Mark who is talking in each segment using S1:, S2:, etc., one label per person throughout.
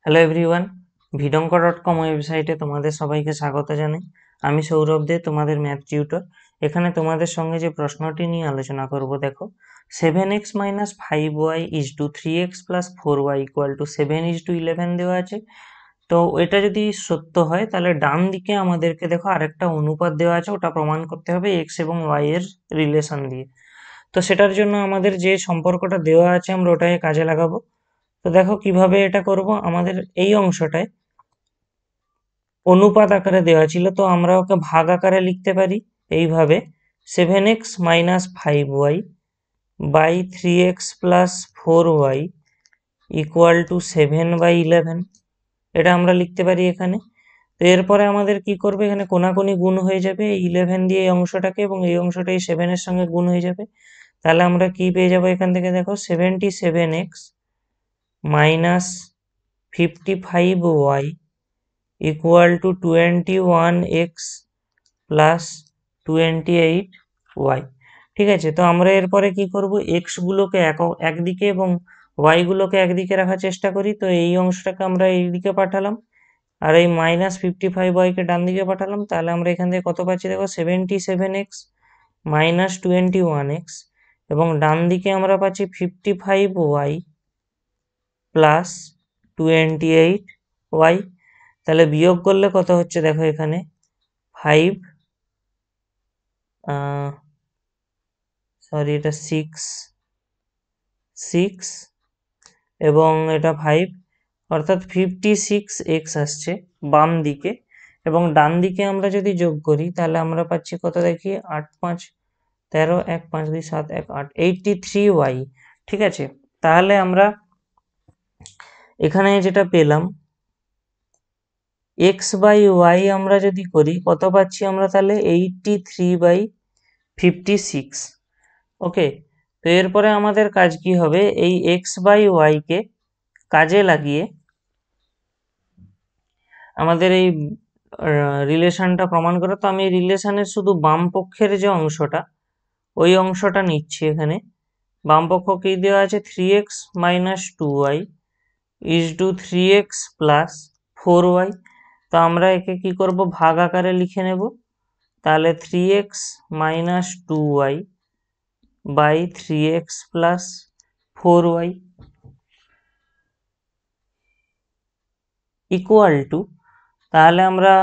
S1: Hello everyone, ভিডঙ্ক.com ওয়েবসাইটে তোমাদের সবাইকে স্বাগত জানাই। আমি সৌরভ দে, তোমাদের ম্যাথ টিউটর। এখানে তোমাদের সঙ্গে যে প্রশ্নটি নিয়ে আলোচনা করব, দেখো 7x minus 5y is to 3x plus 4y equal to 7:11 দেওয়া আছে। তো এটা যদি সত্য হয় তাহলে ডান দিকে আমাদেরকে দেখো আরেকটা অনুপাত দেওয়া আছে, ওটা প্রমাণ করতে হবে এক্স এবং ওয়াই এর রিলেশন দিয়ে। তো সেটার জন্য আমাদের যে সম্পর্কটা দেওয়া আছে আমরা ওটাকে কাজে লাগাবো। তো দেখো কিভাবে এটা করব। আমাদের এই অংশটায় অনুপাত আকারে দেওয়া ছিল, তো আমরা ওকে ভাগ আকারে লিখতে পারি এইভাবে 7x minus 5y by 3x plus 4y equal to 7/11। এটা আমরা লিখতে পারি এখানে। তো এরপরে আমাদের কি করবে, এখানে কোনাকুনি গুণ হয়ে যাবে এই 11 দিয়ে এই অংশটাকে, এবং এই অংশটা এই 7 এর সঙ্গে গুণ হয়ে যাবে। তাহলে আমরা কি পেয়ে যাবো এখান থেকে, দেখো 77x minus 55y equal to 21x plus 28y। ঠিক আছে, তো আমরা এরপরে কি করব, এক্স গুলোকে একদিকে এবং ওয়াই গুলোকে একদিকে রাখার চেষ্টা করি। তো এই অংশটাকে আমরা এইদিকে পাঠালাম, আর এই মাইনাস 55y কে ডান দিকে পাঠালাম। তাহলে আমরা এখান থেকে কত পাচ্ছি, দেখো 77x মাইনাস 21x, এবং ডান দিকে আমরা পাচ্ছি 55y প্লাস 28y। তাহলে বিয়োগ করলে কত হচ্ছে, দেখো এখানে 5 সরি এটা 6 এবং এটা 5, অর্থাৎ 56x আসছে বাম দিকে। এবং ডান দিকে আমরা যদি যোগ করি তাহলে আমরা পাচ্ছি কত, দেখি 8 5 13, 1 5 2 7 1 8, 83y। ঠিক আছে, তাহলে আমরা এখানে যেটা পেলাম x বাই y আমরা যদি করি কত পাচ্ছি আমরা, তাহলে 83/56। ওকে, তো এরপরে আমাদের কাজ কি হবে, এই x বাই ওয়াই কে কাজে লাগিয়ে আমাদের এই রিলেশনটা প্রমাণ করে। তো আমি রিলেশনের শুধু বাম পক্ষের যে অংশটা, ওই অংশটা নিচ্ছি এখানে। বাম পক্ষ কি দেওয়া আছে, 3x minus 2y is to 3x plus 4y। তো আমরা একে কি করব, ভাগ আকারে লিখে নেব। তাহলে 3x minus 2y by 3x plus 4y equal to, তাহলে আমরা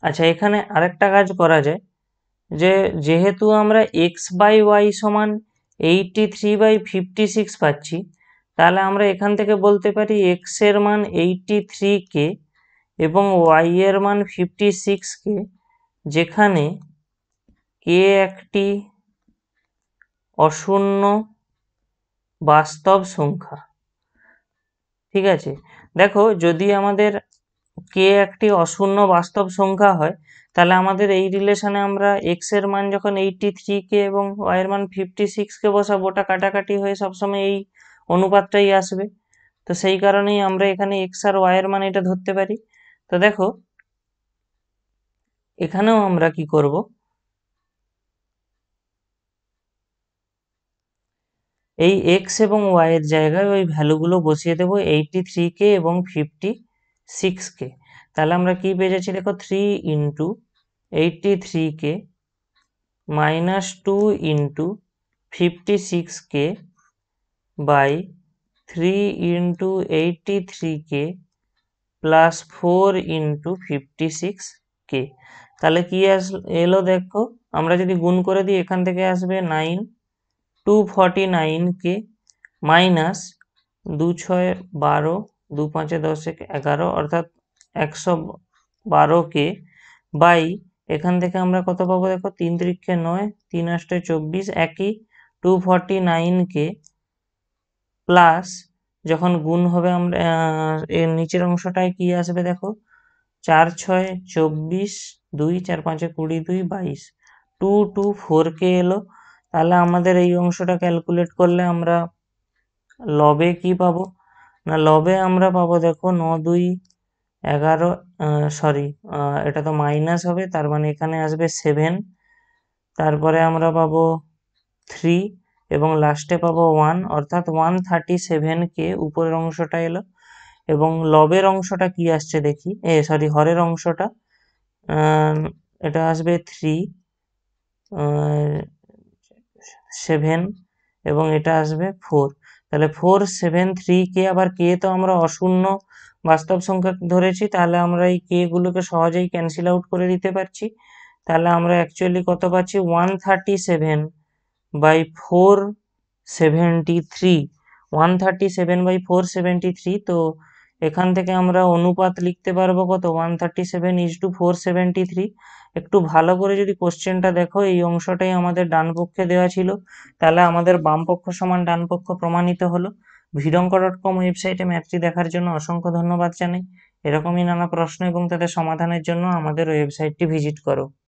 S1: আচ্ছা এখানে আরেকটা কাজ করা যায়, যে যেহেতু আমরা এক্স বাই ওয়াই সমান 83/56 পাচ্ছি, তাহলে আমরা এখান থেকে বলতে পারি এক্স এর মান 83 এবং ওয়াই এর মান 56 যেখানে কে একটি অশূন্য বাস্তব সংখ্যা। ঠিক আছে, দেখো যদি আমাদের কে একটি অশূন্য বাস্তব সংখ্যা হয়, তাহলে আমাদের এই রিলেশনে আমরা এক্স এর মান যখন 83 এবং ওয়াই এর মান 56 বসাবো, ওটা কাটাকাটি হয়ে সবসময় এই অনুপাতটাই আসবে। তো সেই কারণেই আমরা এখানে এক্স আর ওয়াই এর মান এটা ধরতে পারি। তো দেখো এখানেও আমরা কি করব, এই এক্স এবং ওয়াই এর জায়গায় ওই ভ্যালুগুলো বসিয়ে দেবো, 83 এবং 56। তাহলে আমরা কি পেয়ে যাচ্ছি, দেখো 3 into 83 minus 2 into 56 by 3 into 83 plus 4 into 56। তাহলে কি এলো, দেখো আমরা যদি গুণ করে দিই এখান থেকে আসবে 249 মাইনাস 2 6 12 2 5 10 11, অর্থাৎ 112 বাই এখান থেকে আমরা কত পাবো, দেখো 3 3 9 3 8 24, একই 249 প্লাস যখন গুণ হবে আমরা এর নিচের অংশটায় কি আসবে, দেখো 4 6 24 2 4 5 20 2 22 224 এলো। তাহলে আমাদের এই অংশটা ক্যালকুলেট করলে আমরা লবে কি পাবো না, লবে আমরা পাবো দেখো 9 2 11, সরি এটা তো মাইনাস হবে, তার মানে এখানে আসবে 7, তারপরে আমরা পাবো 3 এবং লাস্টে পাবো 1, অর্থাৎ 137 উপরের অংশটা এলো। এবং লবের অংশটা কি আসছে দেখি, হরের অংশটা এটা আসবে 3, 7 এবং এটা আসবে 4। তাহলে 4, 7, 3 কে, আবার কে তো আমরা অশূন্য বাস্তব সংখ্যা ধরেছি, তাহলে আমরা এই কে গুলোকে সহজেই ক্যান্সেল আউট করে দিতে পারছি। তাহলে আমরা অ্যাকচুয়ালি কত পাচ্ছি, 137/473, 137/473। তো এখান থেকে আমরা অনুপাত লিখতে পারবো কত, 137:473। একটু ভালো করে যদি কোশ্চেনটা দেখো, এই অংশটাই আমাদের ডান পক্ষে দেওয়া ছিল, তাহলে আমাদের বাম পক্ষ সমান ডান পক্ষ প্রমাণিত হলো। ভিডঙ্ক.com ওয়েবসাইটে ম্যাথটি দেখার জন্য অসংখ্য ধন্যবাদ জানাই। এরকমই নানা প্রশ্ন এবং তাদের সমাধানের জন্য আমাদের ওয়েবসাইটটি ভিজিট করো।